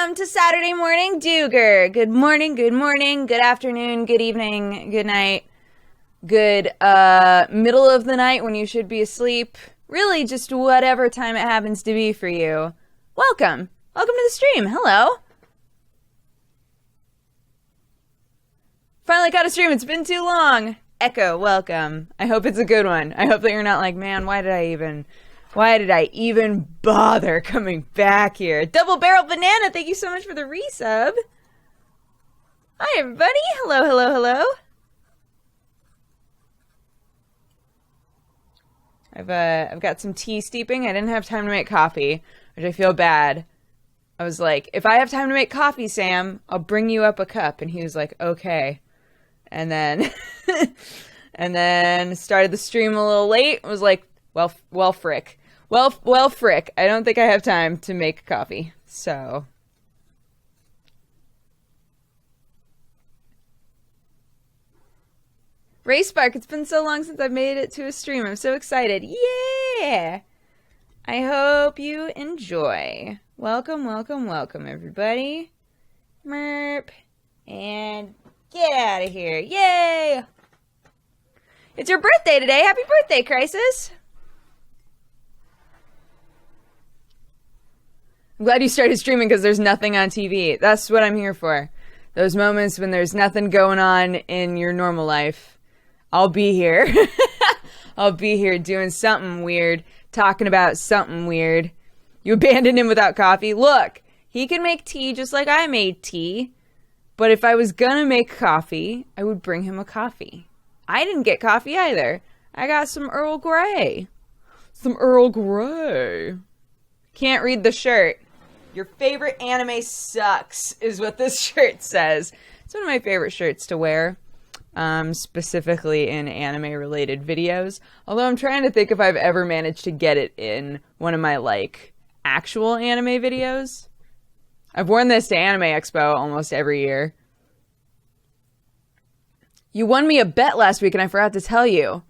Welcome to Saturday Morning Dooger. Good morning, good afternoon, good evening, good night, good middle of the night when you should be asleep. Really, just whatever time it happens to be for you. Welcome. Welcome to the stream. Hello. Finally got a stream. It's been too long. Echo, welcome. I hope it's a good one. I hope that you're not like, man, why did I even bother coming back here? Double Barrel Banana, thank you so much for the resub. Hi, everybody. Hello, hello, hello. I've got some tea steeping. I didn't have time to make coffee, which I feel bad. I was like, if I have time to make coffee, Sam, I'll bring you up a cup. And he was like, okay. And then, and then started the stream a little late. I was like, well, frick. Well, frick. I don't think I have time to make coffee. So. Ray Spark, it's been so long since I've made it to a stream. I'm so excited. Yeah! I hope you enjoy. Welcome, welcome, welcome, everybody. Merp. And get out of here. Yay! It's your birthday today. Happy birthday, Crisis. I'm glad you started streaming because there's nothing on TV. That's what I'm here for. Those moments when there's nothing going on in your normal life. I'll be here. I'll be here doing something weird, talking about something weird. You abandoned him without coffee? Look, he can make tea just like I made tea. But if I was gonna make coffee, I would bring him a coffee. I didn't get coffee either. I got some Earl Grey. Some Earl Grey. Can't read the shirt. Your favorite anime sucks, is what this shirt says. It's one of my favorite shirts to wear, specifically in anime-related videos. Although I'm trying to think if I've ever managed to get it in one of my, like, actual anime videos. I've worn this to Anime Expo almost every year. You won me a bet last week and I forgot to tell you.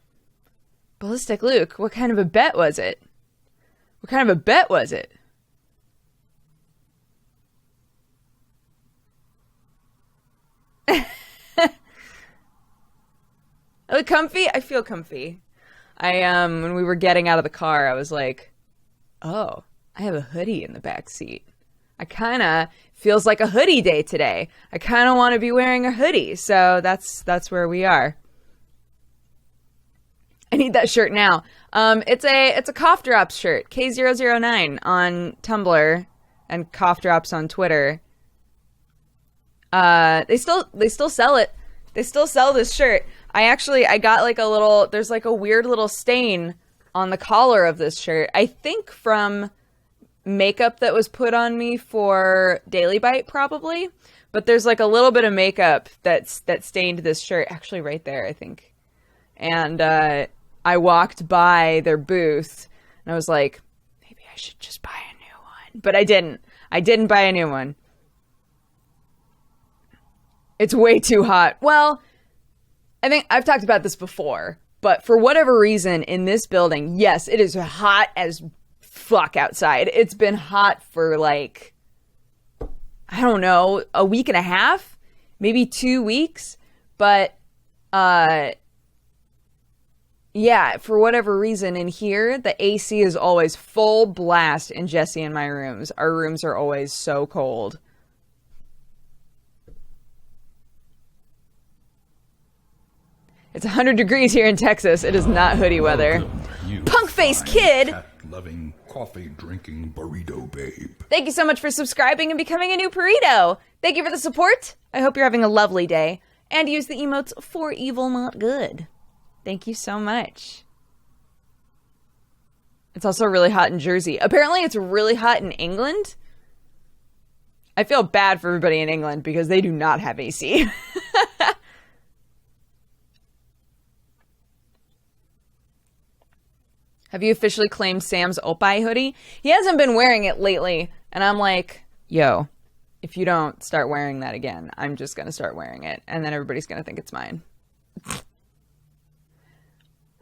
Ballistic Luke, what kind of a bet was it? What kind of a bet was it? I look comfy? I feel comfy. When we were getting out of the car, I was like, oh, I have a hoodie in the back seat. I kind of feels like a hoodie day today. I kind of want to be wearing a hoodie. So that's where we are. I need that shirt now. It's a Cough Drops shirt, K009 on Tumblr and Cough Drops on Twitter. They still sell it. They still sell this shirt. I got like there's like a weird little stain on the collar of this shirt. I think from makeup that was put on me for Daily Bite probably, but there's like a little bit of makeup that stained this shirt actually right there, I think. And I walked by their booth and I was like, maybe I should just buy a new one. But I didn't buy a new one. It's way too hot. Well, I think I've talked about this before, but for whatever reason in this building, yes, it is hot as fuck outside. It's been hot for like, I don't know, a week and a half, maybe 2 weeks. But, yeah, for whatever reason in here, the AC is always full blast in Jesse and my rooms. Our rooms are always so cold. It's 100 degrees here in Texas. It is not hoodie weather. Punk face kid! Loving, coffee drinking burrito babe. Thank you so much for subscribing and becoming a new burrito. Thank you for the support. I hope you're having a lovely day. And use the emotes for evil, not good. Thank you so much. It's also really hot in Jersey. Apparently it's really hot in England. I feel bad for everybody in England because they do not have AC. Have you officially claimed Sam's Opie hoodie? He hasn't been wearing it lately. And I'm like, yo, if you don't start wearing that again, I'm just going to start wearing it. And then everybody's going to think it's mine. Are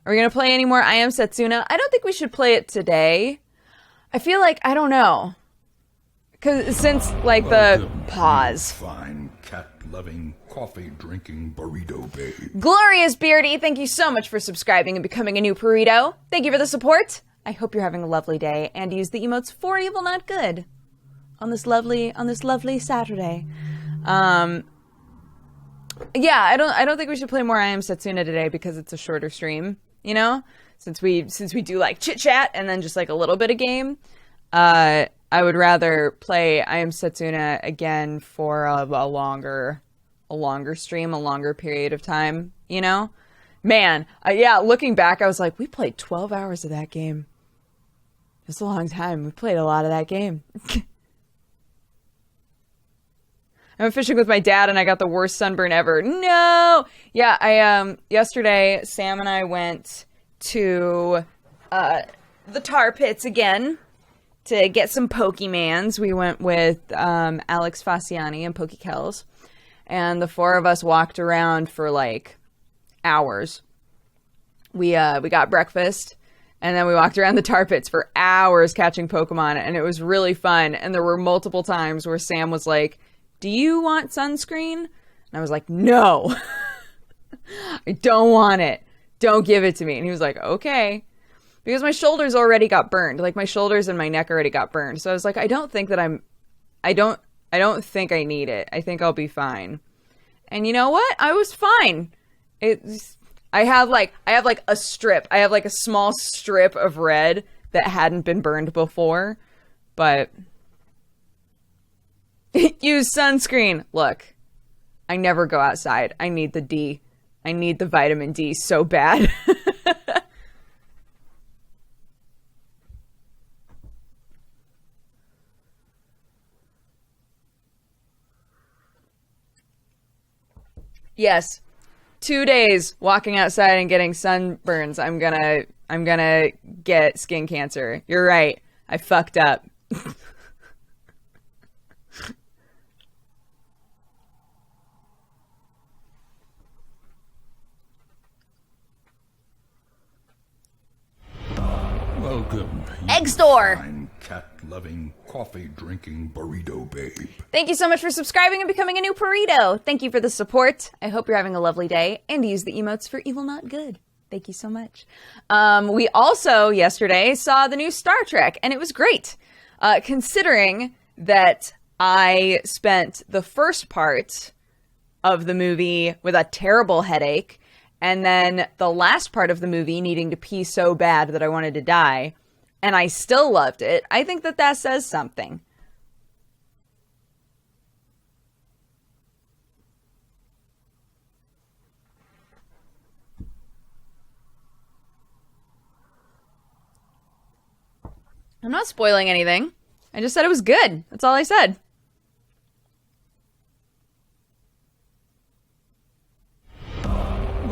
we going to play any more I Am Setsuna? I don't think we should play it today. I feel like, I don't know. Cause since like the pause. Fine, cat-loving, coffee-drinking burrito babe. Glorious Beardy, thank you so much for subscribing and becoming a new burrito. Thank you for the support. I hope you're having a lovely day and use the emotes for evil, not good. On this lovely Saturday. Yeah, I don't think we should play more I Am Setsuna today because it's a shorter stream, you know? Since we do like chit chat and then just like a little bit of game. I would rather play I Am Setsuna again for a longer stream, a longer period of time, you know? Man, yeah, looking back, I was like, we played 12 hours of that game. It's a long time. We played a lot of that game. I went fishing with my dad and I got the worst sunburn ever. No! Yeah, yesterday, Sam and I went to the tar pits again to get some Pokemans. We went with Alex Fasciani and Pokekells, and the four of us walked around for like hours. We got breakfast, and then we walked around the tar pits for hours catching Pokemon, and it was really fun. And there were multiple times where Sam was like, "Do you want sunscreen?" And I was like, "No, I don't want it. Don't give it to me." And he was like, "Okay." Because my shoulders already got burned. Like my shoulders and my neck already got burned. So I was like, I don't think I need it. I think I'll be fine. And you know what? I was fine. I have like a strip. I have like a small strip of red that hadn't been burned before. But use sunscreen. Look, I never go outside. I need the D. I need the vitamin D so bad. Yes, 2 days walking outside and getting sunburns. I'm gonna get skin cancer. You're right. I fucked up. Welcome, Egg store. fine, cat-loving, coffee-drinking burrito babe. Thank you so much for subscribing and becoming a new burrito. Thank you for the support. I hope you're having a lovely day and use the emotes for evil, not good. Thank you so much. We also yesterday saw the new Star Trek, and it was great. Considering that I spent the first part of the movie with a terrible headache, and then the last part of the movie needing to pee so bad that I wanted to die, and I still loved it, I think that says something. I'm not spoiling anything. I just said it was good. That's all I said.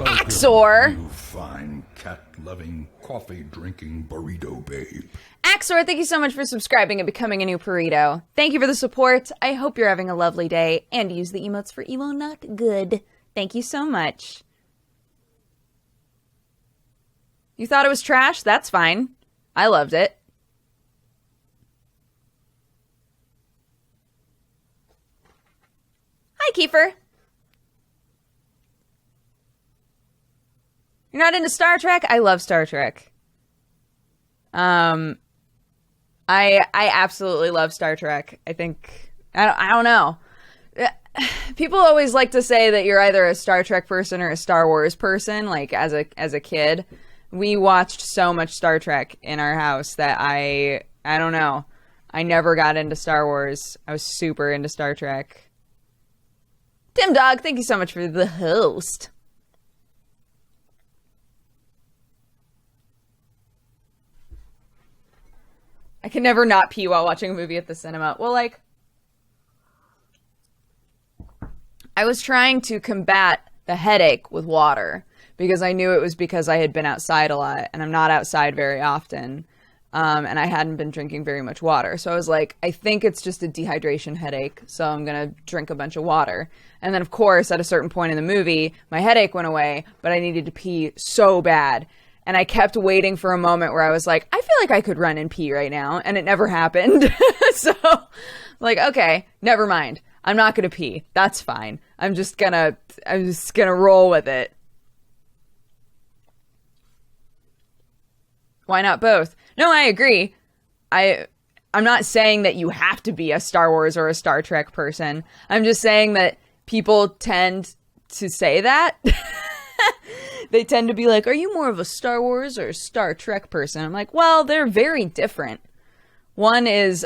Axor! You fine, cat-loving, coffee-drinking burrito babe. Axor, thank you so much for subscribing and becoming a new burrito. Thank you for the support. I hope you're having a lovely day and use the emotes for emo not good. Thank you so much. You thought it was trash? That's fine. I loved it. Hi, Kiefer. You're not into Star Trek? I love Star Trek. I absolutely love Star Trek. I think I don't know. People always like to say that you're either a Star Trek person or a Star Wars person. Like as a kid, we watched so much Star Trek in our house that I don't know. I never got into Star Wars. I was super into Star Trek. Tim Dog, thank you so much for the host. I can never not pee while watching a movie at the cinema. Well, like, I was trying to combat the headache with water because I knew it was because I had been outside a lot, and I'm not outside very often, and I hadn't been drinking very much water. So I was like, I think it's just a dehydration headache, so I'm going to drink a bunch of water. And then, of course, at a certain point in the movie, my headache went away, but I needed to pee so bad. And I kept waiting for a moment where I was like, I feel like I could run and pee right now. And it never happened. So Like, okay, never mind. I'm not gonna pee. That's fine. I'm just gonna roll with it. Why not both? No, I agree. I'm not saying that you have to be a Star Wars or a Star Trek person. I'm just saying that people tend to say that. They tend to be like, are you more of a Star Wars or a Star Trek person? I'm like, well, they're very different. One is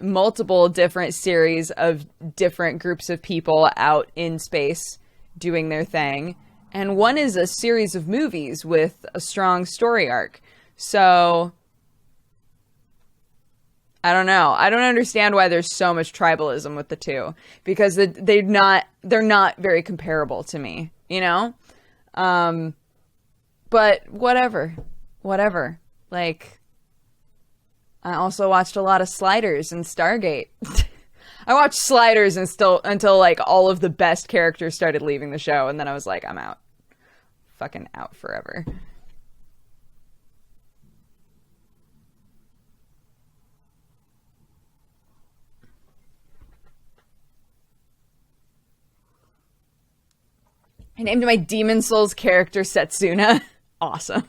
multiple different series of different groups of people out in space doing their thing. And one is a series of movies with a strong story arc. So, I don't know. I don't understand why there's so much tribalism with the two. Because they're not very comparable to me, you know? But whatever. Like, I also watched a lot of Sliders and Stargate. I watched Sliders until like all of the best characters started leaving the show, and then I was like, I'm out. Fucking out forever. I named my Demon Souls character Setsuna. Awesome.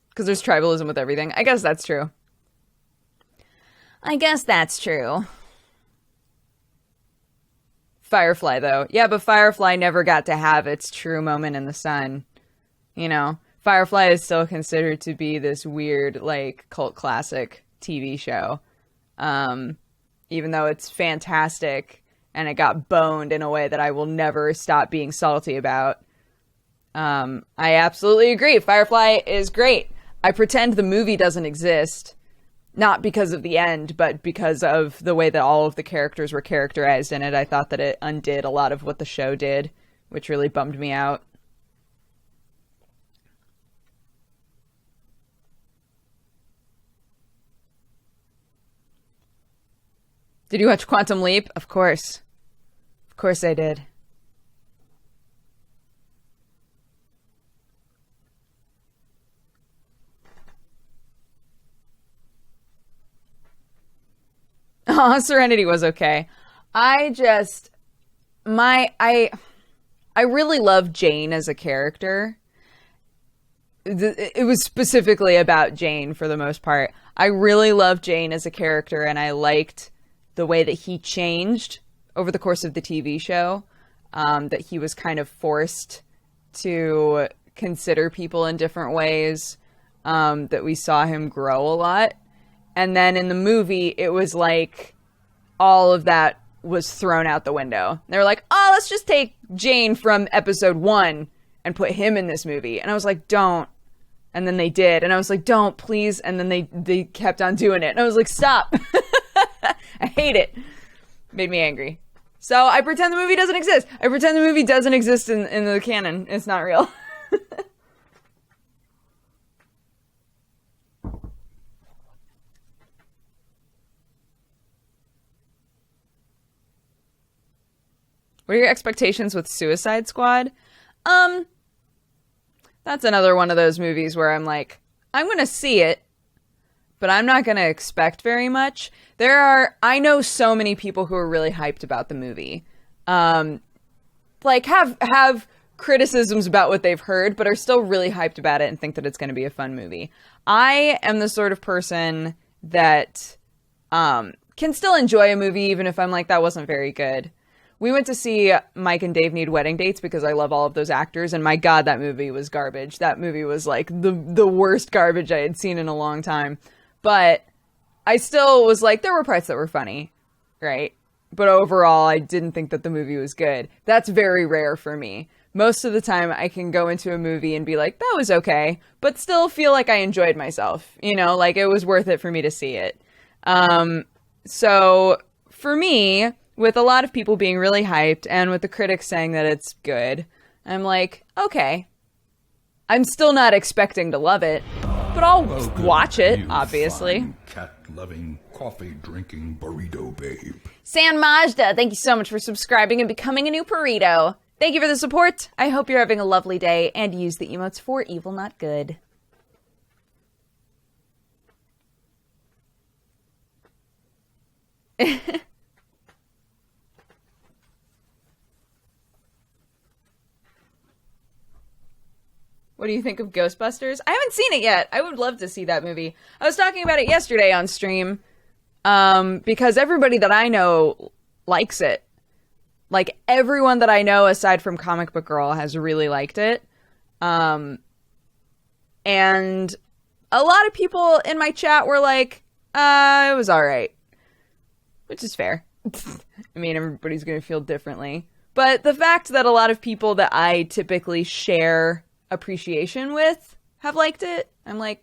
Because there's tribalism with everything. I guess that's true. Firefly, though. Yeah, but Firefly never got to have its true moment in the sun. You know? Firefly is still considered to be this weird, like, cult classic TV show. Even though it's fantastic and it got boned in a way that I will never stop being salty about. I absolutely agree. Firefly is great. I pretend the movie doesn't exist, not because of the end, but because of the way that all of the characters were characterized in it. I thought that it undid a lot of what the show did, which really bummed me out. Did you watch Quantum Leap? Of course. Of course I did. Oh, Serenity was okay. I really love Jane as a character. It was specifically about Jane for the most part. I really love Jane as a character, and I liked the way that he changed over the course of the TV show. That he was kind of forced to consider people in different ways. That we saw him grow a lot. And then in the movie, it was like all of that was thrown out the window. They were like, oh, let's just take Jane from episode 1 and put him in this movie. And I was like, don't. And then they did. And I was like, don't, please. And then they kept on doing it. And I was like, stop. I hate it. Made me angry. So I pretend the movie doesn't exist. I pretend the movie doesn't exist in the canon. It's not real. What are your expectations with Suicide Squad? That's another one of those movies where I'm like, I'm going to see it, but I'm not going to expect very much. I know so many people who are really hyped about the movie. Like have criticisms about what they've heard, but are still really hyped about it and think that it's going to be a fun movie. I am the sort of person that can still enjoy a movie even if I'm like, that wasn't very good. We went to see Mike and Dave Need Wedding Dates because I love all of those actors, and my God, that movie was garbage. That movie was like the worst garbage I had seen in a long time. But I still was like, there were parts that were funny, right? But overall, I didn't think that the movie was good. That's very rare for me. Most of the time, I can go into a movie and be like, that was okay, but still feel like I enjoyed myself. You know, like it was worth it for me to see it. So for me, with a lot of people being really hyped and with the critics saying that it's good, I'm like, okay. I'm still not expecting to love it, but I'll watch it, obviously. Cat-loving, coffee-drinking burrito babe. San Majda, thank you so much for subscribing and becoming a new burrito. Thank you for the support. I hope you're having a lovely day and use the emotes for evil, not good. What do you think of Ghostbusters? I haven't seen it yet. I would love to see that movie. I was talking about it yesterday on stream, because everybody that I know likes it. Like, everyone that I know, aside from Comic Book Girl, has really liked it. And a lot of people in my chat were like, it was alright. Which is fair. I mean, everybody's gonna feel differently. But the fact that a lot of people that I typically share appreciation with have liked it, I'm like,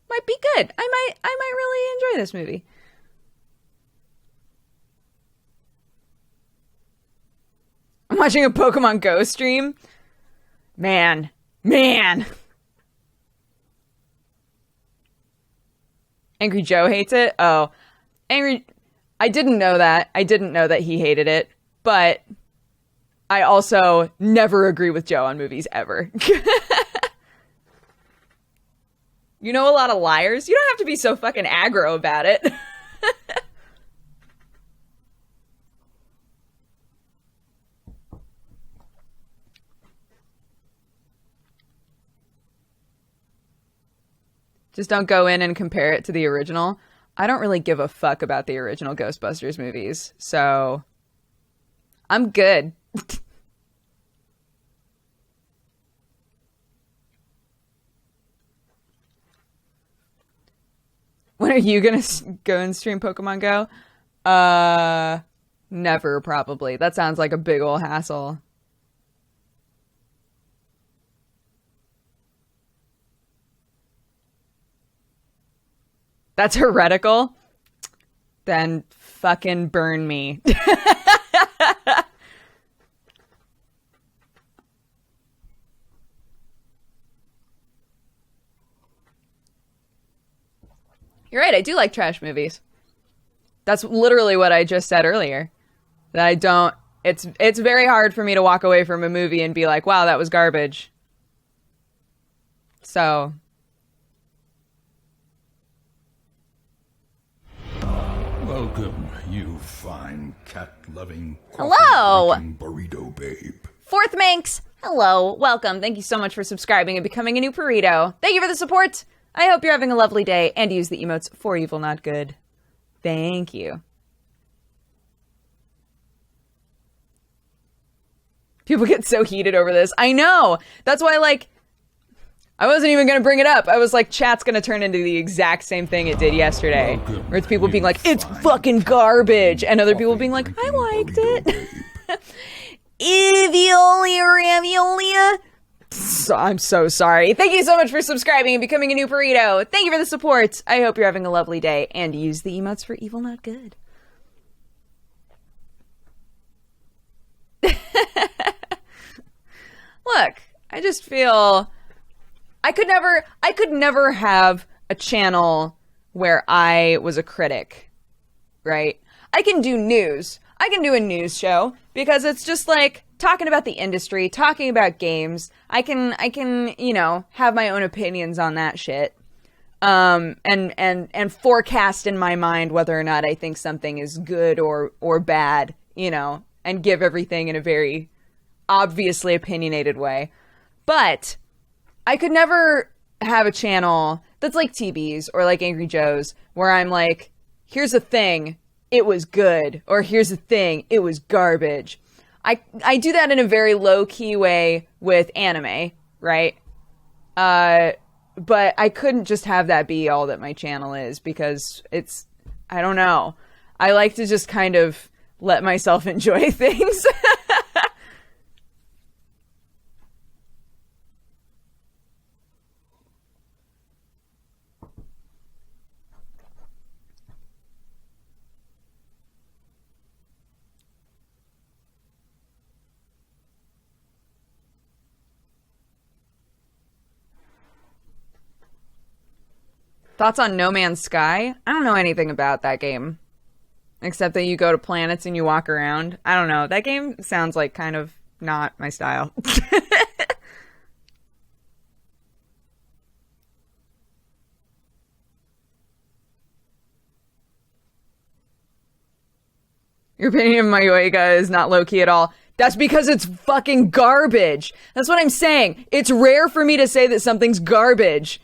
might be good. I might really enjoy this movie. I'm watching a Pokemon Go stream. Man. Angry Joe hates it? Oh. I didn't know that. I didn't know that he hated it, but I also never agree with Joe on movies, ever. You know a lot of liars? You don't have to be so fucking aggro about it. Just don't go in and compare it to the original. I don't really give a fuck about the original Ghostbusters movies, so I'm good. When are you gonna go and stream Pokemon Go? Never, probably. That sounds like a big ol' hassle. That's heretical? Then fucking burn me. You're right, I do like trash movies. That's literally what I just said earlier. That I don't... It's very hard for me to walk away from a movie and be like, wow, that was garbage. So... Welcome, you fine cat-loving, hello, burrito babe. Fourth Manx. Hello, welcome. Thank you so much for subscribing and becoming a new burrito. Thank you for the support. I hope you're having a lovely day and use the emotes for evil, not good. Thank you. People get so heated over this. I know. That's why, like, I wasn't even going to bring it up. I was like, chat's going to turn into the exact same thing it did yesterday. Where it's people being like, it's fucking garbage. And other people being like, I liked it. Iviolia raviolia. I'm so sorry. Thank you so much for subscribing and becoming a new burrito. Thank you for the support. I hope you're having a lovely day and use the emotes for evil, not good. Look, I just feel I could never have a channel where I was a critic, right? I can do news. I can do a news show because it's just like talking about the industry, talking about games. I can, you know, have my own opinions on that shit. And forecast in my mind whether or not I think something is good or bad, you know, and give everything in a very obviously opinionated way. But I could never have a channel that's like TB's or like Angry Joe's where I'm like, here's a thing, it was good, or here's a thing, it was garbage. I do that in a very low-key way with anime, right? But I couldn't just have that be all that my channel is because it's, I don't know. I like to just kind of let myself enjoy things. Thoughts on No Man's Sky? I don't know anything about that game. Except that you go to planets and you walk around. I don't know. That game sounds like kind of not my style. Your opinion of Mayoiga is not low-key at all. That's because it's fucking garbage. That's what I'm saying. It's rare for me to say that something's garbage.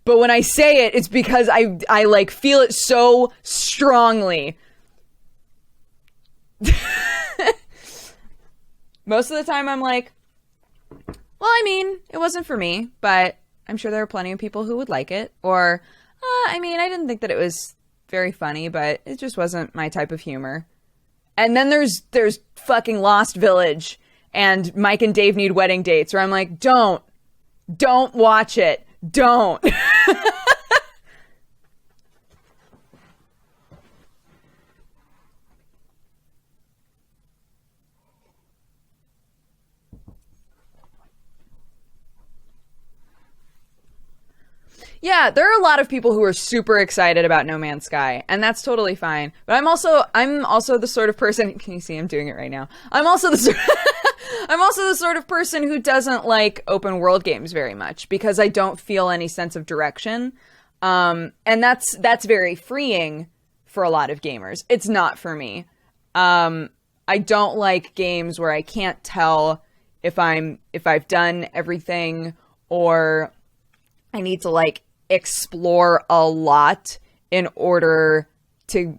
But when I say it, it's because I like feel it so strongly. Most of the time I'm like, well, I mean, it wasn't for me, but I'm sure there are plenty of people who would like it. Or, I mean, I didn't think that it was very funny, but it just wasn't my type of humor. And then there's fucking Lost Village and Mike and Dave Need Wedding Dates, where I'm like, don't watch it. Don't. Yeah, there are a lot of people who are super excited about No Man's Sky, and that's totally fine. But I'm also the sort of person. Can you see I'm doing it right now? I'm also the sort of person who doesn't like open world games very much because I don't feel any sense of direction. And that's very freeing for a lot of gamers. It's not for me. I don't like games where I can't tell if I've done everything, or I need to like explore a lot in order to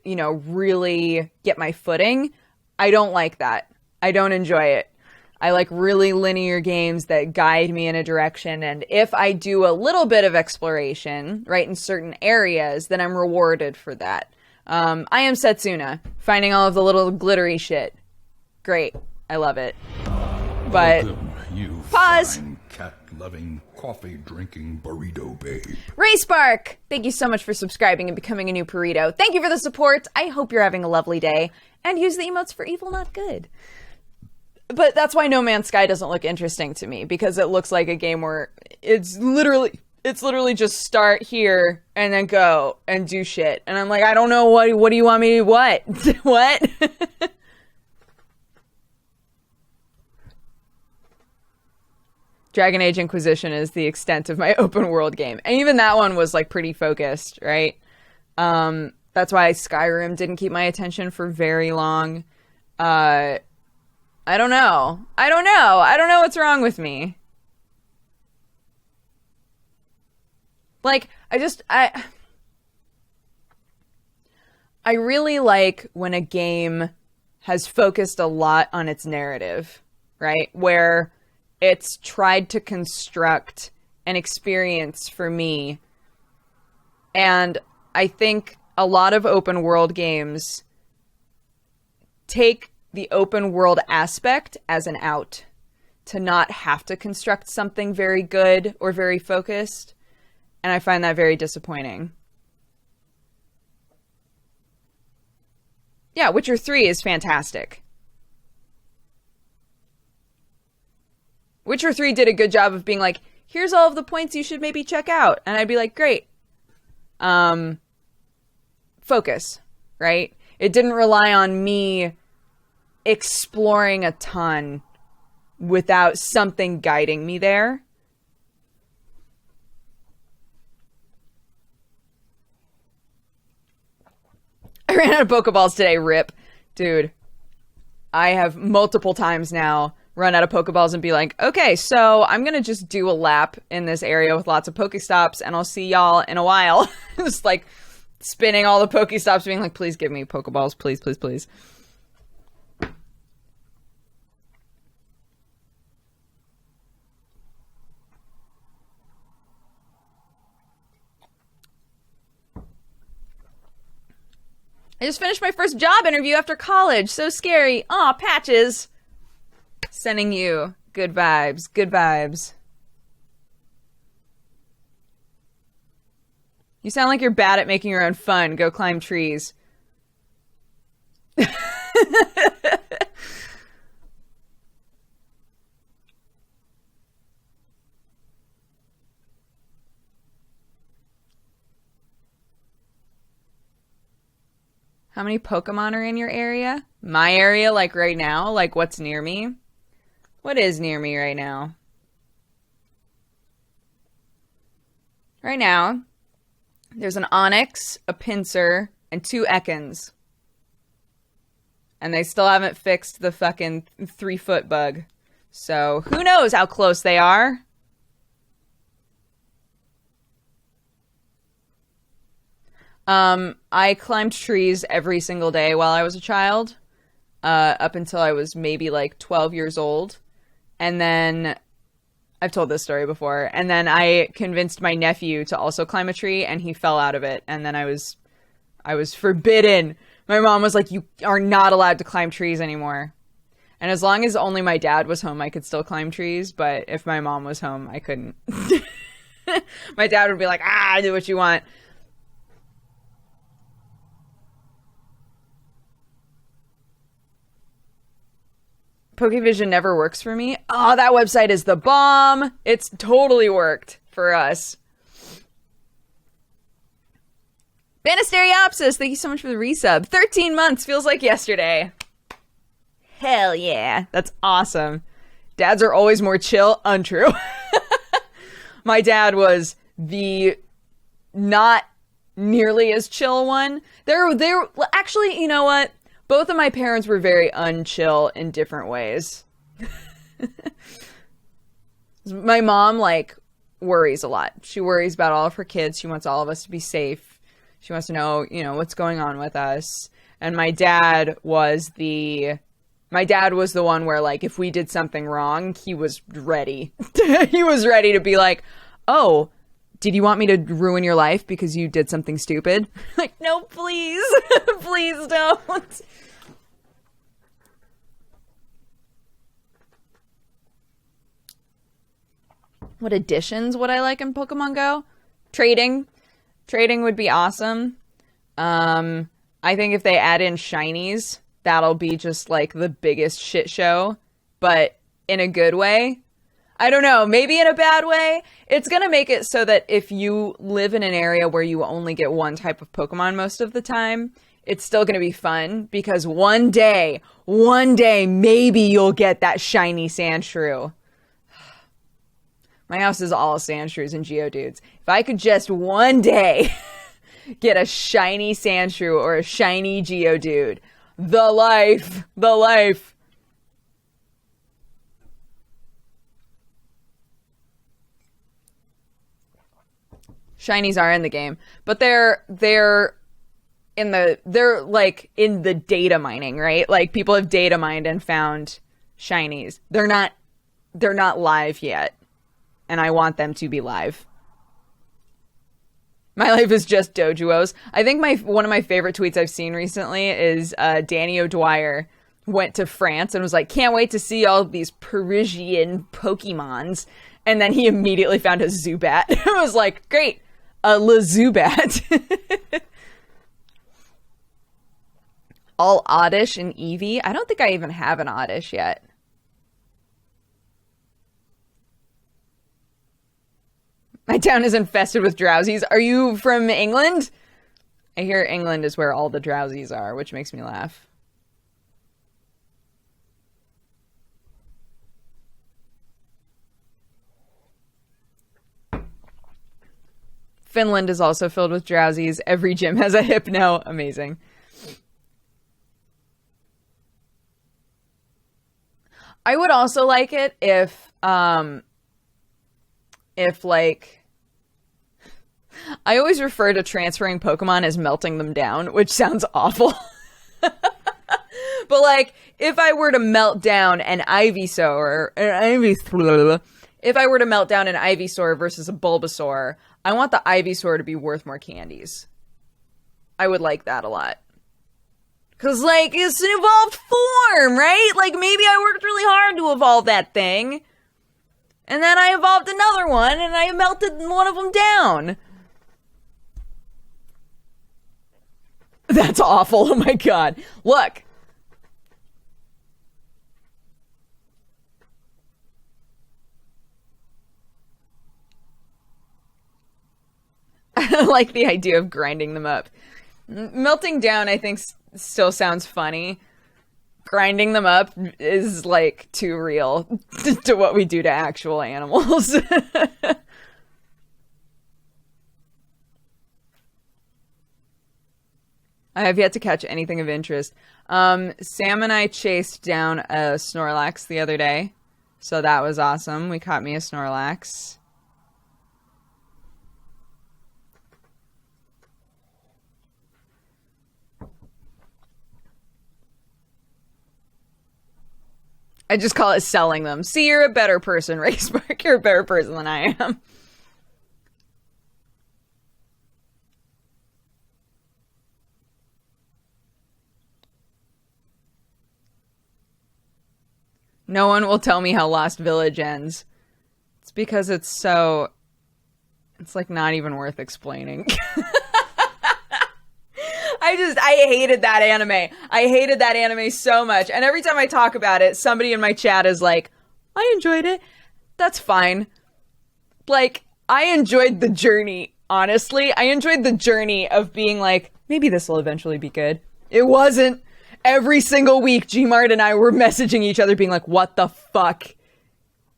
really get my footing. I don't like that. I don't enjoy it. I like really linear games that guide me in a direction, and if I do a little bit of exploration, right, in certain areas, then I'm rewarded for that. I am Setsuna, finding all of the little glittery shit. Great. I love it. But Welcome, you pause. fine, cat-loving, coffee-drinking burrito babe. Ray Spark, thank you so much for subscribing and becoming a new burrito. Thank you for the support. I hope you're having a lovely day. And use the emotes for evil, not good. But that's why No Man's Sky doesn't look interesting to me, because it looks like a game where it's literally just start here and then go and do shit. And I'm like, I don't know, what do you want me to, what? What? Dragon Age Inquisition is the extent of my open world game. And even that one was like pretty focused, right? That's why Skyrim didn't keep my attention for very long. I don't know. I don't know what's wrong with me. Like, I really like when a game has focused a lot on its narrative, right? Where it's tried to construct an experience for me. And I think a lot of open world games take the open world aspect as an out to not have to construct something very good or very focused. And I find that very disappointing. Yeah, Witcher 3 is fantastic. Witcher 3 did a good job of being like, here's all of the points you should maybe check out. And I'd be like, great. Focus, right? It didn't rely on me exploring a ton without something guiding me there. I ran out of Pokeballs today, rip. Dude, I have multiple times now run out of Pokeballs and be like, okay, so I'm going to just do a lap in this area with lots of Pokestops, and I'll see y'all in a while. Just like spinning all the Pokestops, being like, please give me Pokeballs, please, please, please. I just finished my first job interview after college. So scary. Aw, Patches. Sending you good vibes. Good vibes. You sound like you're bad at making your own fun. Go climb trees. How many Pokemon are in your area? My area, like right now? Like what's near me? What is near me right now? Right now, there's an Onix, a Pinsir, and 2 Ekans. And they still haven't fixed the fucking 3-foot bug. So who knows how close they are? I climbed trees every single day while I was a child, up until I was maybe like 12 years old. And then, I've told this story before, and then I convinced my nephew to also climb a tree, and he fell out of it. And then I was forbidden. My mom was like, you are not allowed to climb trees anymore. And as long as only my dad was home, I could still climb trees. But if my mom was home, I couldn't. My dad would be like, do what you want. Pokevision never works for me. Oh, that website is the bomb. It's totally worked for us. Banisteriopsis, thank you so much for the resub. 13 months feels like yesterday. Hell yeah. That's awesome. Dads are always more chill. Untrue. My dad was the not nearly as chill one. They're actually, you know what? Both of my parents were very unchill in different ways. My mom, like, worries a lot. She worries about all of her kids. She wants all of us to be safe. She wants to know, you know, what's going on with us. And my dad was the one where, like, if we did something wrong, he was ready. He was ready to be like, oh, did you want me to ruin your life because you did something stupid? Like, no, please. Please don't. What additions would I like in Pokemon Go? Trading. Trading would be awesome. I think if they add in shinies, that'll be just like the biggest shit show, but in a good way. I don't know, maybe in a bad way. It's going to make it so that if you live in an area where you only get one type of Pokemon most of the time, it's still going to be fun because one day, maybe you'll get that shiny Sandshrew. My house is all Sandshrews and Geodudes. If I could just one day get a shiny Sandshrew or a shiny Geodude, the life. Shinies are in the game, but they're like in the data mining, right? Like people have data mined and found shinies. They're not live yet, and I want them to be live. My life is just Dojuos. I think one of my favorite tweets I've seen recently is Danny O'Dwyer went to France and was like, can't wait to see all of these Parisian Pokemons. And then he immediately found a Zubat. I was like, great, a Le Zubat. All Oddish and Eevee. I don't think I even have an Oddish yet. My town is infested with drowsies. Are you from England? I hear England is where all the drowsies are, which makes me laugh. Finland is also filled with drowsies. Every gym has a hypno. Amazing. I would also like it if like, I always refer to transferring Pokemon as melting them down, which sounds awful. But like, if I were to melt down an Ivysaur, if I were to melt down an Ivysaur versus a Bulbasaur, I want the Ivysaur to be worth more candies. I would like that a lot. Cause like, it's an evolved form, right? Like maybe I worked really hard to evolve that thing. And then I evolved another one and I melted one of them down. That's awful. Oh my god. Look. I like the idea of grinding them up. Melting down, I think, still sounds funny. Grinding them up is, like, too real to what we do to actual animals. I have yet to catch anything of interest. Sam and I chased down a Snorlax the other day, so that was awesome. We caught me a Snorlax. I just call it selling them. See, you're a better person, Racemark. You're a better person than I am. No one will tell me how Lost Village ends. It's because it's like not even worth explaining. I hated that anime. I hated that anime so much. And every time I talk about it, somebody in my chat is like, I enjoyed it. That's fine. Like, I enjoyed the journey, honestly. I enjoyed the journey of being like, maybe this will eventually be good. It wasn't. Every single week, Gmart and I were messaging each other being like, what the fuck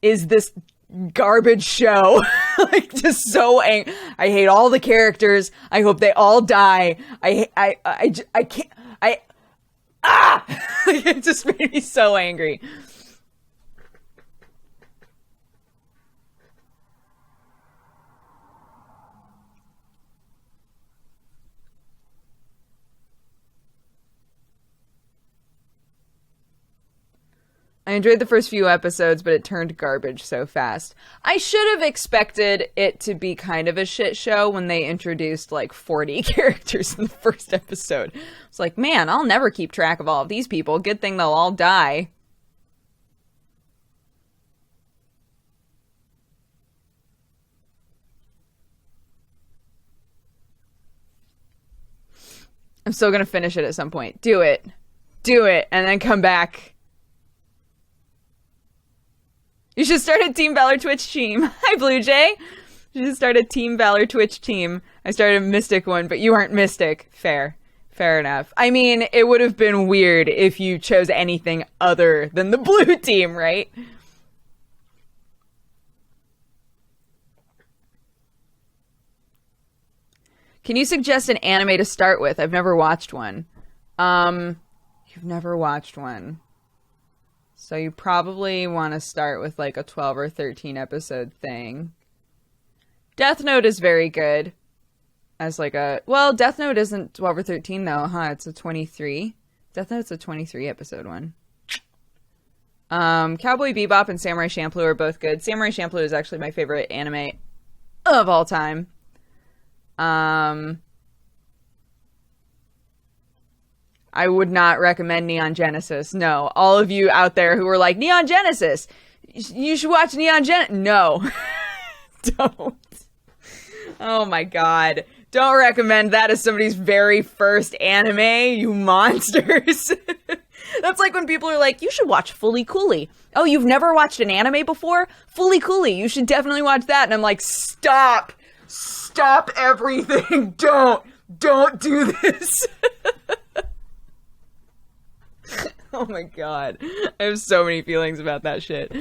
is this garbage show? Like, just so angry. I hate all the characters. I hope they all die. I can't, it just made me so angry. I enjoyed the first few episodes, but it turned garbage so fast. I should have expected it to be kind of a shit show when they introduced like 40 characters in the first episode. It's like, man, I'll never keep track of all of these people. Good thing they'll all die. I'm still gonna finish it at some point. Do it. Do it, and then come back. You should start a Team Valor Twitch team. Hi, Blue Jay. You should start a Team Valor Twitch team. I started a Mystic one, but you aren't Mystic. Fair. Fair enough. I mean, it would have been weird if you chose anything other than the blue team, right? Can you suggest an anime to start with? I've never watched one. You've never watched one. So you probably want to start with like a 12 or 13 episode thing. Death Note is very good. As like a... Well, Death Note isn't 12 or 13 though, huh? It's a 23. Death Note's a 23 episode one. Cowboy Bebop and Samurai Champloo are both good. Samurai Champloo is actually my favorite anime of all time. I would not recommend Neon Genesis. No. All of you out there who are like, Neon Genesis! You should watch Neon Genesis. No. Don't. Oh my god. Don't recommend that as somebody's very first anime, you monsters. That's like when people are like, you should watch Fully Cooley. Oh, you've never watched an anime before? Fully Cooley. You should definitely watch that. And I'm like, stop. Stop everything. Don't do this. Oh my god. I have so many feelings about that shit.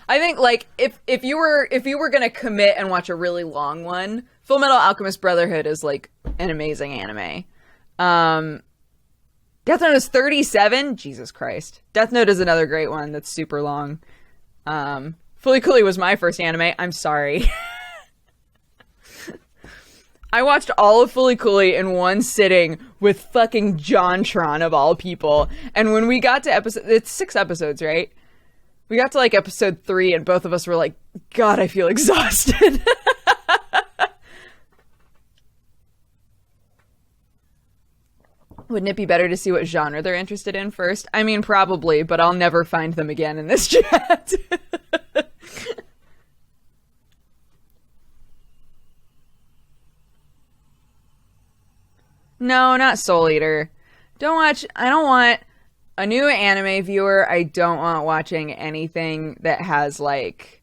I think like if you were gonna commit and watch a really long one, Full Metal Alchemist Brotherhood is like an amazing anime. Death Note is 37. Jesus Christ. Death Note is another great one that's super long. Fully Cooley was my first anime. I'm sorry. I watched all of Fully Cooley in one sitting with fucking JonTron of all people. And when we got to it's 6 episodes, right? We got to like episode 3 and both of us were like, God, I feel exhausted. Wouldn't it be better to see what genre they're interested in first? I mean, probably, but I'll never find them again in this chat. No, not Soul Eater. I don't want a new anime viewer. I don't want watching anything that has, like,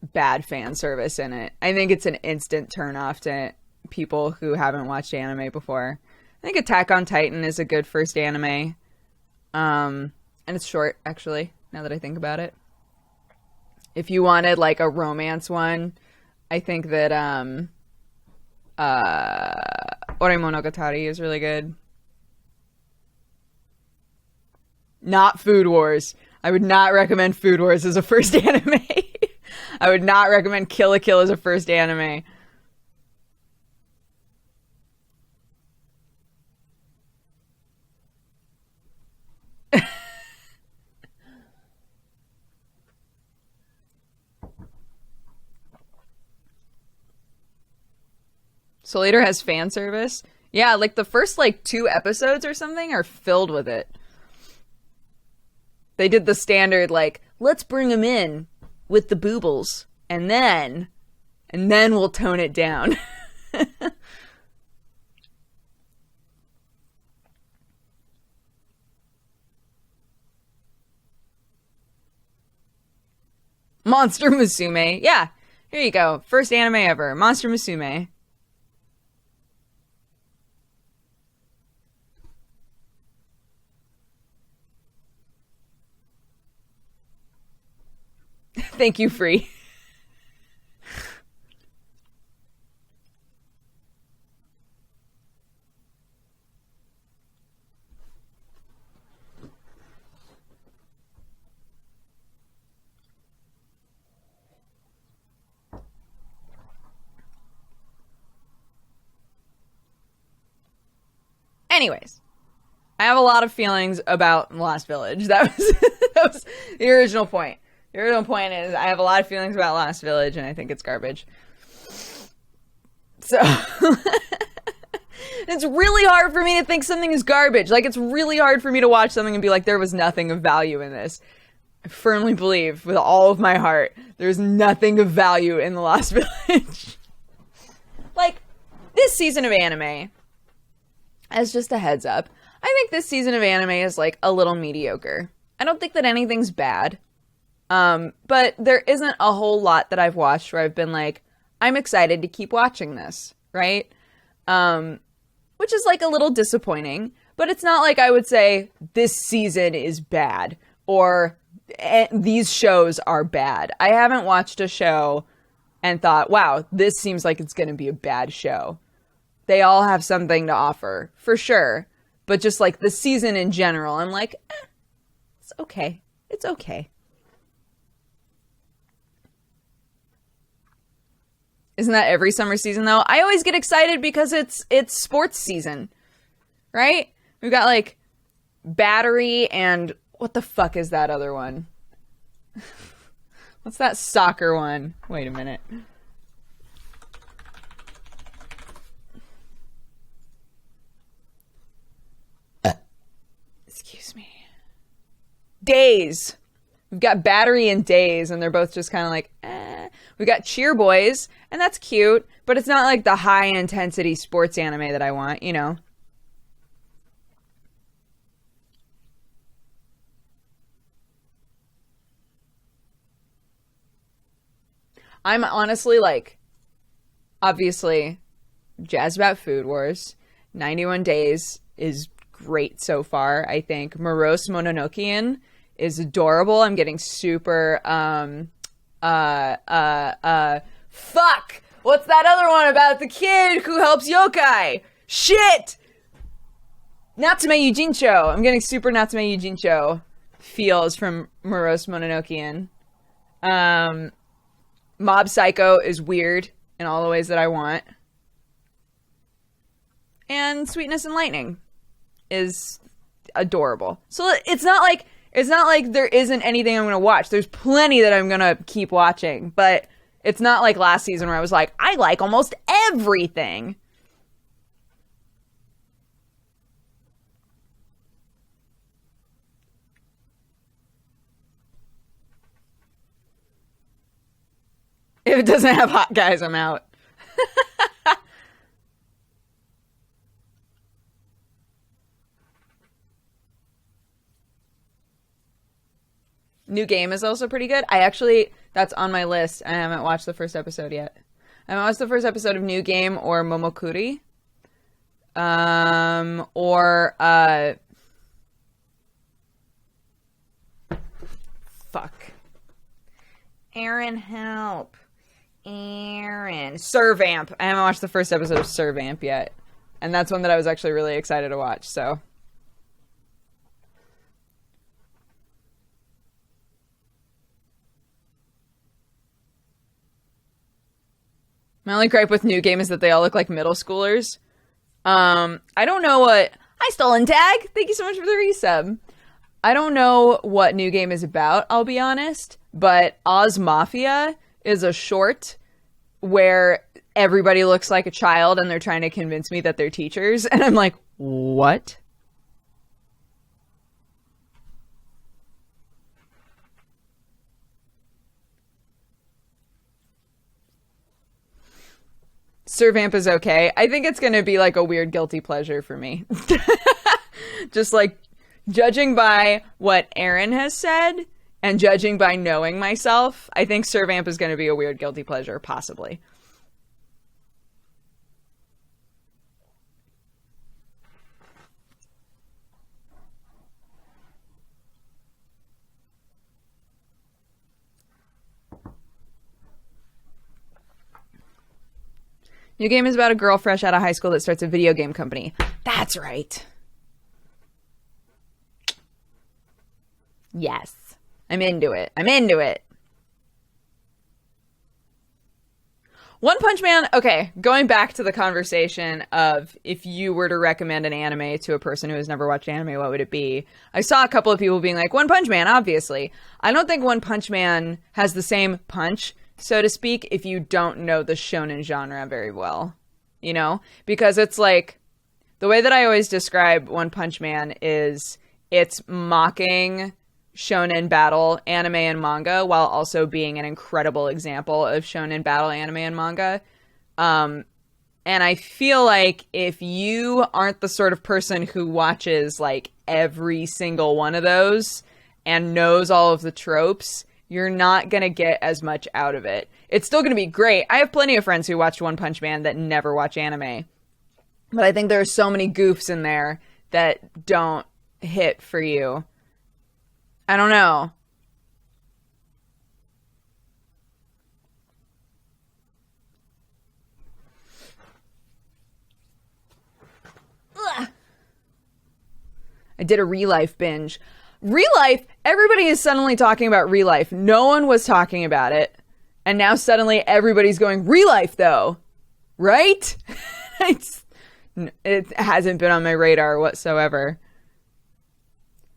bad fan service in it. I think it's an instant turnoff to people who haven't watched anime before. I think Attack on Titan is a good first anime. And it's short, actually, now that I think about it. If you wanted, like, a romance one, I think that Ore Monogatari is really good. Not Food Wars. I would not recommend Food Wars as a first anime. I would not recommend Kill la Kill as a first anime. Soul Eater has fan service. Yeah, like the first like 2 episodes or something are filled with it. They did the standard like, let's bring them in with the boobles and then we'll tone it down. Monster Musume. Yeah, here you go. First anime ever. Monster Musume. Thank you, Free. Anyways, I have a lot of feelings about Lost Village. That was the original point. The original point is I have a lot of feelings about Lost Village, and I think it's garbage. So it's really hard for me to think something is garbage. Like, it's really hard for me to watch something and be like, there was nothing of value in this. I firmly believe with all of my heart there's nothing of value in the Lost Village. Like, this season of anime, as just a heads up, I think this season of anime is like a little mediocre. I don't think that anything's bad. But there isn't a whole lot that I've watched where I've been like, I'm excited to keep watching this, right? Which is like a little disappointing, but it's not like I would say this season is bad or these shows are bad. I haven't watched a show and thought, wow, this seems like it's going to be a bad show. They all have something to offer, for sure. But just like the season in general, I'm like, it's okay. It's okay. Isn't that every summer season, though? I always get excited because it's sports season, right? We've got, like, Battery and... What the fuck is that other one? What's that soccer one? Wait a minute. Excuse me. Days. We've got Battery and Days, and they're both just kind of like, We got Cheer Boys, and that's cute, but it's not like the high-intensity sports anime that I want, you know? I'm honestly, like, obviously jazzed about Food Wars. 91 Days is great so far, I think. Morose Mononokean is adorable. I'm getting super, fuck! What's that other one about the kid who helps yokai? Shit! Natsume Yujincho. I'm getting super Natsume Yujincho feels from Morose Mononokean. Mob Psycho is weird in all the ways that I want. And Sweetness and Lightning is adorable. So it's not like there isn't anything I'm going to watch. There's plenty that I'm going to keep watching, but it's not like last season where I was like, I like almost everything. If it doesn't have hot guys, I'm out. New Game is also pretty good. That's on my list. I haven't watched the first episode yet. I haven't watched the first episode of New Game or Momokuri. Fuck. Aaron, help. Aaron. Sir Vamp. I haven't watched the first episode of Sir Vamp yet. And that's one that I was actually really excited to watch, so. My only gripe with New Game is that they all look like middle schoolers. I don't know what... Hi, Stolen Tag! Thank you so much for the resub. I don't know what New Game is about, I'll be honest. But Oz Mafia is a short where everybody looks like a child and they're trying to convince me that they're teachers. And I'm like, what? Sir Vamp is okay. I think it's going to be like a weird guilty pleasure for me. Just like judging by what Aaron has said and judging by knowing myself, I think Sir Vamp is going to be a weird guilty pleasure, possibly. New Game is about a girl fresh out of high school that starts a video game company. That's right. Yes. I'm into it. I'm into it. One Punch Man, okay, going back to the conversation of if you were to recommend an anime to a person who has never watched anime, what would it be? I saw a couple of people being like, One Punch Man, obviously. I don't think One Punch Man has the same punch, so to speak, if you don't know the shonen genre very well, you know? Because it's like, the way that I always describe One Punch Man is it's mocking shonen battle anime and manga while also being an incredible example of shonen battle anime and manga. And I feel like if you aren't the sort of person who watches like every single one of those and knows all of the tropes, you're not going to get as much out of it. It's still going to be great. I have plenty of friends who watch One Punch Man that never watch anime. But I think there are so many goofs in there that don't hit for you. I don't know. Ugh. I did a Real Life binge. Real Life, everybody is suddenly talking about Real Life. No one was talking about it. And now suddenly everybody's going, Real Life though, right? It hasn't been on my radar whatsoever.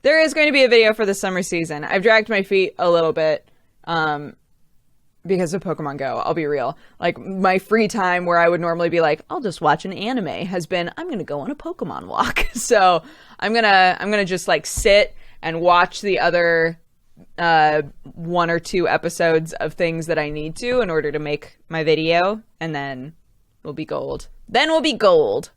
There is going to be a video for the summer season. I've dragged my feet a little bit because of Pokemon Go. I'll be real. Like my free time where I would normally be like, I'll just watch an anime has been, I'm going to go on a Pokemon walk. So I'm going to just like sit and watch the other 1 or 2 episodes of things that I need to in order to make my video. And then we'll be gold. Then we'll be gold.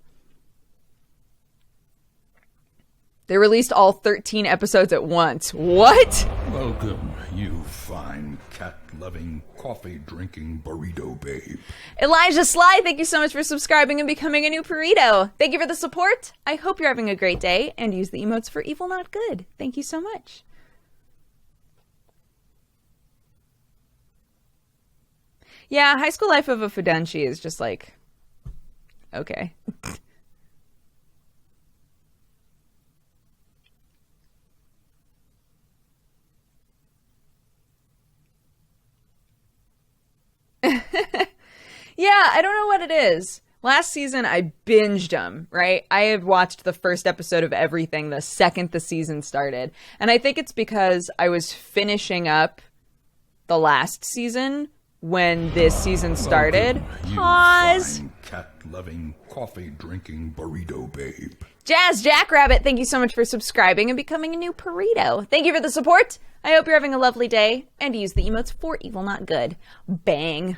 They released all 13 episodes at once. What? Welcome, you fine cat-loving, coffee-drinking burrito babe. Elijah Sly, thank you so much for subscribing and becoming a new burrito. Thank you for the support. I hope you're having a great day and use the emotes for evil, not good. Thank you so much. Yeah, High School Life of a Fudanshi is just like, okay. Yeah, I don't know what it is. Last season, I binged them, right? I had watched the first episode of everything the second the season started. And I think it's because I was finishing up the last season when this season started. Welcome, Pause. you fine cat-loving, coffee-drinking burrito babe. Jazz Jackrabbit, thank you so much for subscribing and becoming a new burrito. Thank you for the support. I hope you're having a lovely day and use the emotes for evil, not good. Bang.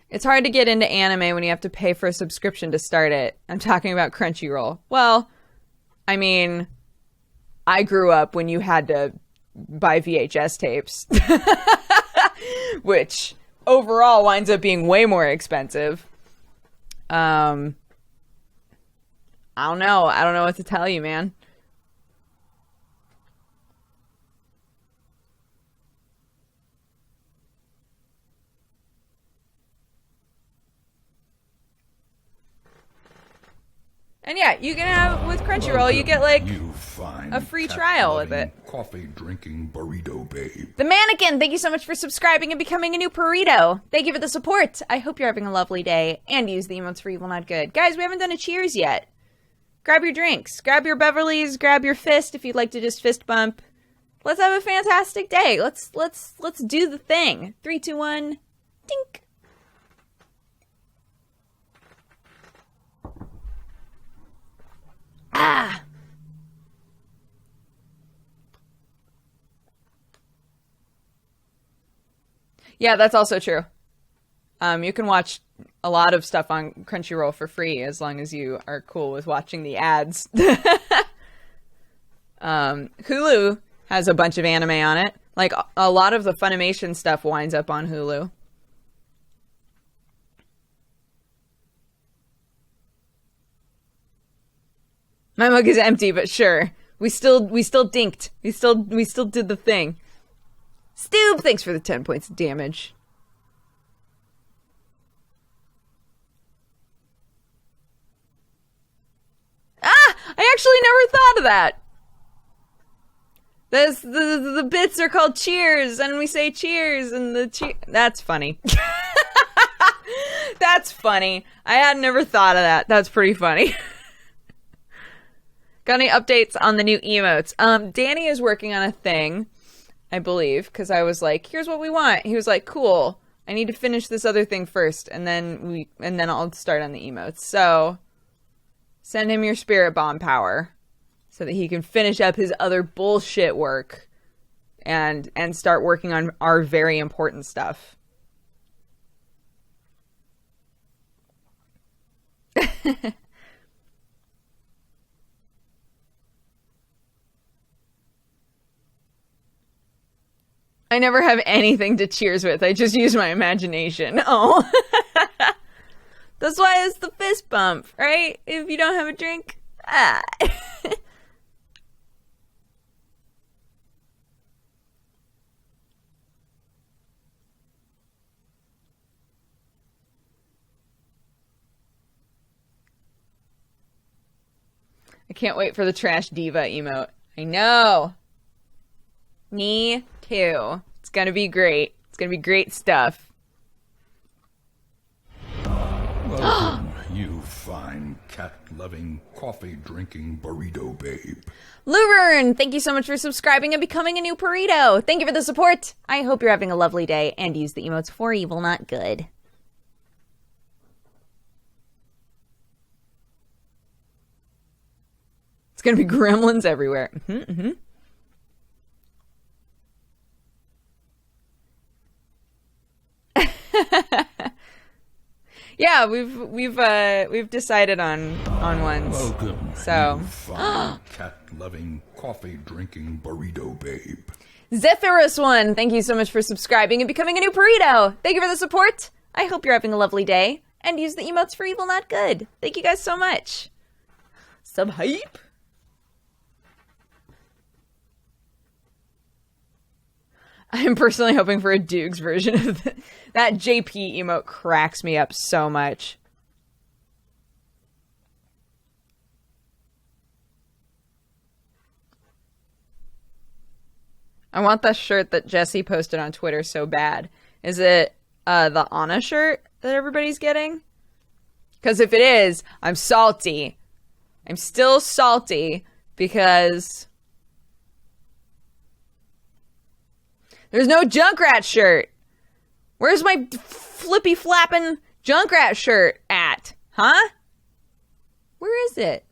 It's hard to get into anime when you have to pay for a subscription to start it. I'm talking about Crunchyroll. Well, I mean, I grew up when you had to buy VHS tapes, which overall winds up being way more expensive. I don't know. I don't know what to tell you, man. And yeah, you can have, with Crunchyroll, you get like You fine a free trial with it. Coffee drinking burrito babe. The Mannequin, thank you so much for subscribing and becoming a new burrito. Thank you for the support. I hope you're having a lovely day. And use the emotes for evil, not good. Guys, we haven't done a cheers yet. Grab your drinks. Grab your Beverly's. Grab your fist if you'd like to just fist bump. Let's have a fantastic day. Let's do the thing. 3, 2, 1. Dink. Ah. Yeah, that's also true. You can watch a lot of stuff on Crunchyroll for free as long as you are cool with watching the ads. Hulu has a bunch of anime on it. Like, a lot of the Funimation stuff winds up on Hulu. My mug is empty, but sure. We still dinked. We still did the thing. Stoob, thanks for the 10 points of damage. Ah! I actually never thought of that. The bits are called cheers, and we say cheers, and that's funny. That's funny. I had never thought of that. That's pretty funny. Got any updates on the new emotes? Danny is working on a thing, I believe, because I was like, here's what we want. He was like, cool. I need to finish this other thing first, and then I'll start on the emotes. So send him your spirit bomb power so that he can finish up his other bullshit work and start working on our very important stuff. I never have anything to cheers with. I just use my imagination. Oh. That's why it's the fist bump, right? If you don't have a drink. Ah. I can't wait for the Trash Diva emote. I know. Me too. It's gonna be great. It's gonna be great stuff. Welcome, you fine cat-loving, coffee-drinking burrito babe. Luvern, thank you so much for subscribing and becoming a new burrito. Thank you for the support. I hope you're having a lovely day and use the emotes for evil, not good. It's gonna be gremlins everywhere. Yeah, we've decided on ones. Welcome, So, you fine cat-loving, coffee-drinking burrito babe. Zephyrus one, thank you so much for subscribing and becoming a new burrito. Thank you for the support. I hope you're having a lovely day and use the emotes for evil, not good. Thank you guys so much. Sub hype. I'm personally hoping for a Doogs version of that JP emote cracks me up so much. I want that shirt that Jesse posted on Twitter so bad. Is it the Anna shirt that everybody's getting? Because if it is, I'm salty. I'm still salty because there's no Junkrat shirt. Where's my flippy flapping Junkrat shirt at? Huh? Where is it?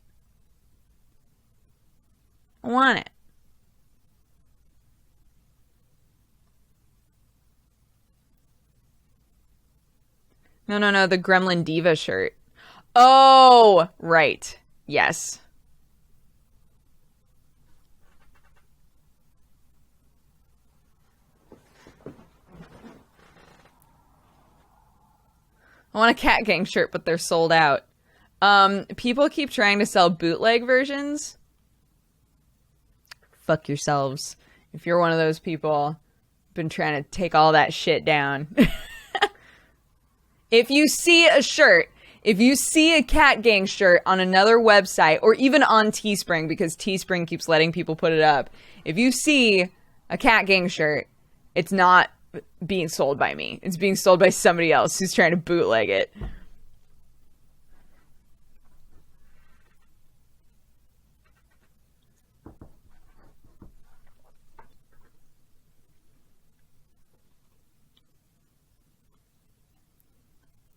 I want it. No, the Gremlin Diva shirt. Oh, right. Yes. I want a Cat Gang shirt, but they're sold out. People keep trying to sell bootleg versions. Fuck yourselves. If you're one of those people, been trying to take all that shit down. If you see a shirt If you see a Cat Gang shirt on another website, or even on Teespring, because Teespring keeps letting people put it up, if you see a Cat Gang shirt, it's not being sold by me. It's being sold by somebody else who's trying to bootleg it.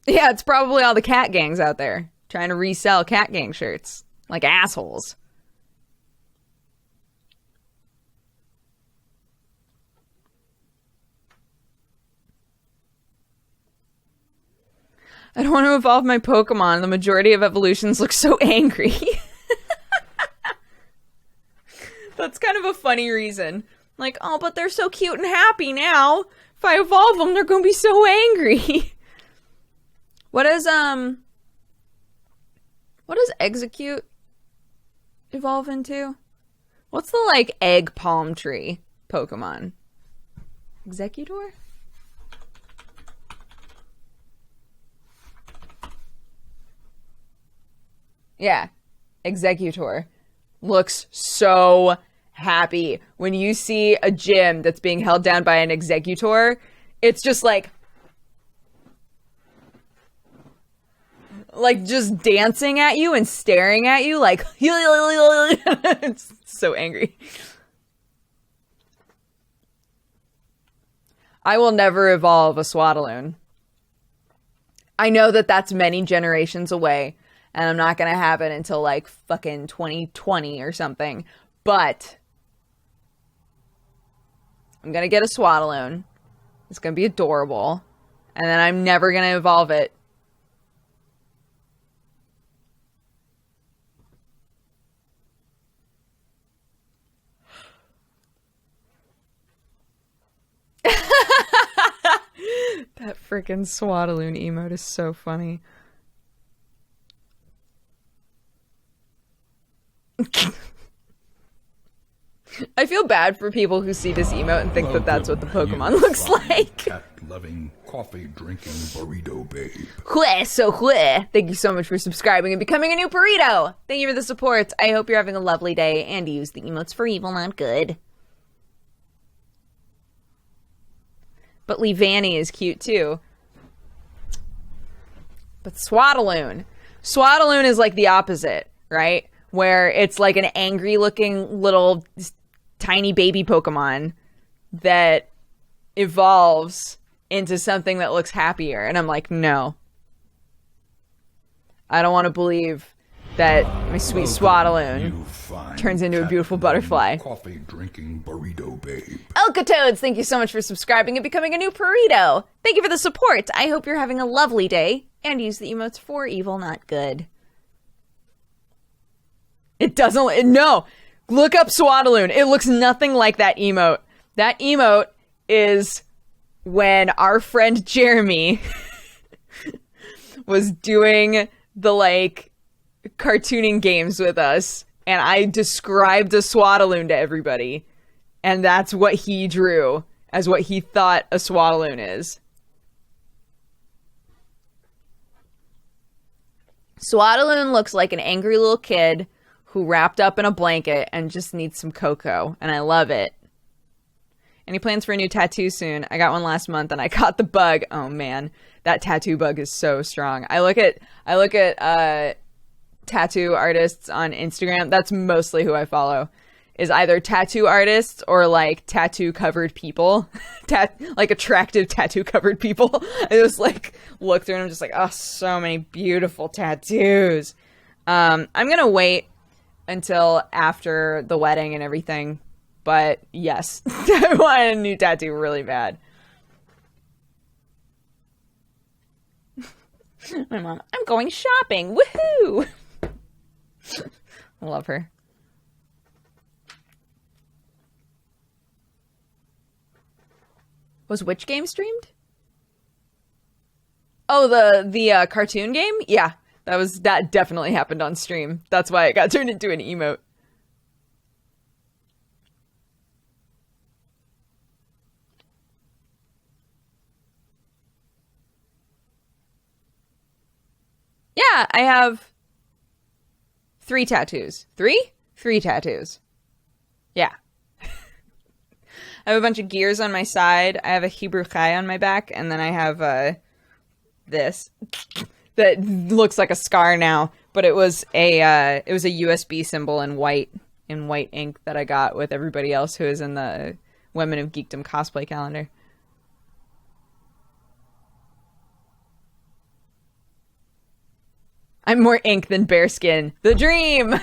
Yeah, it's probably all the cat gangs out there trying to resell Cat Gang shirts like assholes. I don't want to evolve my Pokemon. The majority of evolutions look so angry. That's kind of a funny reason. Like, oh, but they're so cute and happy now. If I evolve them, they're going to be so angry. What does Execute evolve into? What's the, like, egg palm tree Pokemon? Executor? Yeah. Executor. Looks so happy. When you see a gym that's being held down by an Executor, it's just like just dancing at you and staring at you like it's so angry. I will never evolve a Swaddaloon. I know that that's many generations away, and I'm not gonna have it until like fucking 2020 or something, but I'm gonna get a Swaddaloon. It's gonna be adorable, and then I'm never gonna evolve it. That freaking Swaddaloon emote is so funny. I feel bad for people who see this emote and think that that's what the Pokemon looks like. Cat-loving, coffee-drinking burrito babe. Thank you so much for subscribing and becoming a new burrito. Thank you for the support. I hope you're having a lovely day and use the emotes for evil, not good. But Leavanny is cute too. But Swaddaloon is like the opposite, right? Where it's like an angry looking little tiny baby Pokemon that evolves into something that looks happier. And I'm like, no. I don't want to believe that my sweet Swaddaloon turns into a beautiful butterfly. Coffee drinking burrito babe. Elkatoads, thank you so much for subscribing and becoming a new burrito. Thank you for the support. I hope you're having a lovely day and use the emotes for evil, not good. It doesn't, no. Look up Swaddaloon. It looks nothing like that emote. That emote is when our friend Jeremy was doing the, like, cartooning games with us, and I described a Swaddaloon to everybody, and that's what he drew as what he thought a Swaddaloon is. Swaddaloon looks like an angry little kid who wrapped up in a blanket and just needs some cocoa, and I love it. Any plans for a new tattoo soon? I got one last month and I caught the bug. Oh man, that tattoo bug is so strong. I look at tattoo artists on Instagram. That's mostly who I follow. Is either tattoo artists or like tattoo covered people, like attractive tattoo covered people. I just like look through and I'm just like, oh, so many beautiful tattoos. I'm gonna wait until after the wedding and everything, but yes, I want a new tattoo really bad. My mom, I'm going shopping. Woohoo! I love her. Was which game streamed? Oh, the cartoon game? Yeah, that definitely happened on stream. That's why it got turned into an emote. Yeah, I have 3 tattoos. 3? 3 tattoos. Yeah. I have a bunch of gears on my side. I have a Hebrew Chai on my back, and then I have this that looks like a scar now, but it was a USB symbol in white ink that I got with everybody else who is in the Women of Geekdom cosplay calendar. I'm more ink than bearskin. The dream!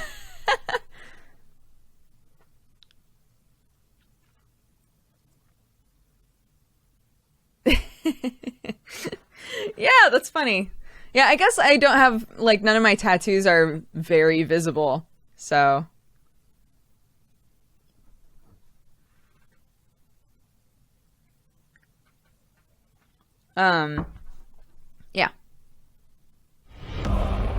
Yeah, that's funny. Yeah, I guess I don't have, like, none of my tattoos are very visible, so. Yeah.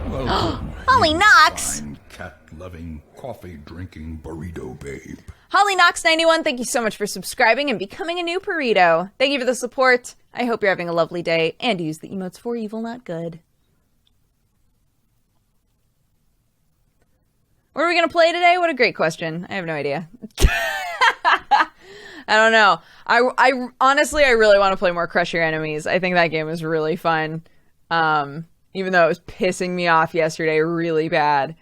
Welcome, Holly you Knox! fine, cat-loving, coffee-drinking burrito babe. Holly Knox 91, thank you so much for subscribing and becoming a new burrito. Thank you for the support. I hope you're having a lovely day, and use the emotes for evil, not good. What are we going to play today? What a great question. I have no idea. I don't know. I honestly, I really want to play more Crush Your Enemies. I think that game was really fun. Even though it was pissing me off yesterday really bad.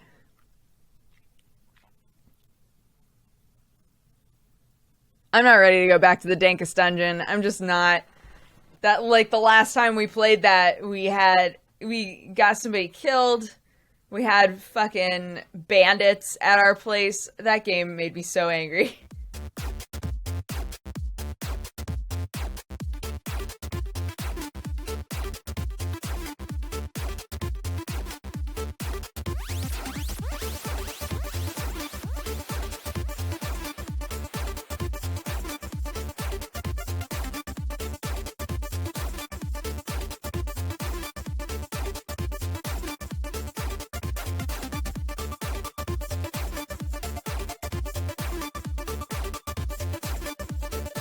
I'm not ready to go back to the Dankest Dungeon. I'm just not. That, like, the last time we played that, we got somebody killed. We had fucking bandits at our place. That game made me so angry.